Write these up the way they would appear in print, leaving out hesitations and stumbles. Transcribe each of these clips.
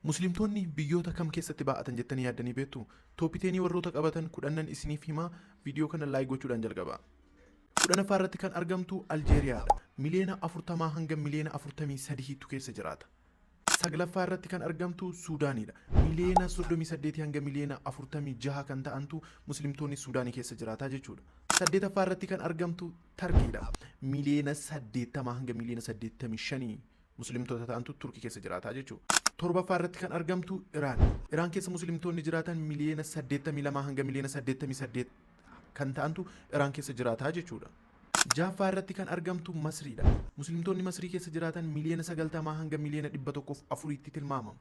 Musliimtonni biyyoota kam keessatti baay'atan jettanii yaaddanii beektu? Tooppiteenii warroota qabatan kudhannan isiniif himaa, viidiyoo kana laayik gochuudhaan jalqaba. Kudhanaffaa irratti kan argamtu Aljeeriyaadha. Miliyoona 40 hanga miliyoona 43tu keessa jiraata. Saglaffaa irratti kan argamtu Suudaanidha. Miliyoona 38 hanga miliyoona 46 kan ta'antu Musliimtonni Suudaanii keessa jiraataa jechuudha. Saddeetaffaa irratti kan argamtu Tarkiidha. Miliyoona 80 hanga miliyoona 85 Musliimtota ta'antu Turkii keessa jiraataa jechuudha. Torbaffaa irratti kan argamtu Iraan. Iraan keessa Musliimtonni jiraatan miliyoona 82 hanga miliyoona 88 kan ta'antu Iraan keessa jiraataa jechuudha. Jahaffaa irratti kan argamtu Masriidha. Musliimtonni Masrii keessa jiraatan miliyoona 90 hanga miliyoona 104tti tilmaamamu.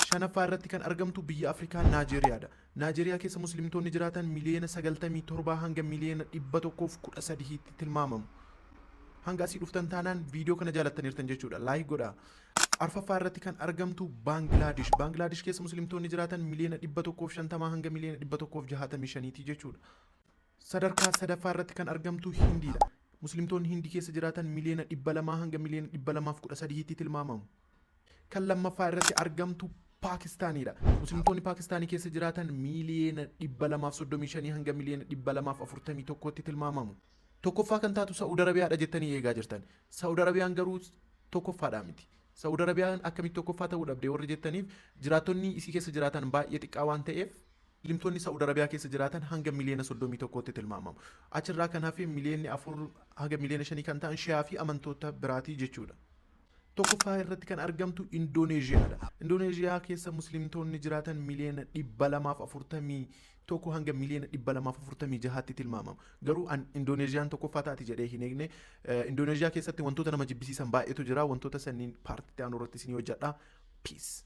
Shanaffaa irratti kan argamtu biyya Afrikaa Naajeeriyaadha. Naajeeriyaa keessa Musliimtonni jiraatan miliyoona 97 hanga miliyoona 113tti tilmaamamu. Hanga asii dhuftan taanaan viidiyoo kana jaalattaniirtan jechuudha. Laayik godhaa. Arfaffaa irratti kan argamtu Baangilaadesh. Baangilaadesh keessa Musliimtonni jiraatan miliyoona 150 hanga miliyoona 165 jechuudha. Sadarkaa sadaffaa irratti kan argamtu Hindiidha. Musliimtonni Hindii keessa jiraatan miliyoona 200 hanga miliyoona 213tti tilmaamamu. Kan lammaffaa irratti argamtu Paakistaanidha. Musliimtonni Paakistaanii keessa jiraatan miliyoona 235 hanga miliyoona 241tti tilmaamamu. Tokkoffaa kan taatu Saa'ud Arabiyaadha jettanii eegaa jirtan. Saa'ud Arabiyaan garuu tokkoffaadha miti. Saa'ud Arabiyaan akkamitti tokkoffaa ta'uu dhabde warri jettaniif jiraattonni isii keessa jiraatan baay'ee xiqqaa waan ta'eef Musliimtonni Saa'ud Arabiyaa keessa jiraatan hanga miliyoona 31tti tilmaamamu. Achirraa kan hafe miliyoonni 4 hanga miliyoona 5 kan ta'an Shi'aa fi amantoota biraatii jechuudha. Tokkoffaa irratti kan argamtu Indooneeziyaadha. Indooneeziyaa keessa Musliimtonni jiraatan miliyoona 241 hanga miliyoona 246tti tilmaamamu. Garuu Indoneeziyaan tokkoffaa taati jedhee hin eegne. Indooneeziyaa keessatti wantoota nama jibbisiisan baay'eetu jira. Wantoota sanniin paartii aanuu irratti isinii hojjedha. Peace.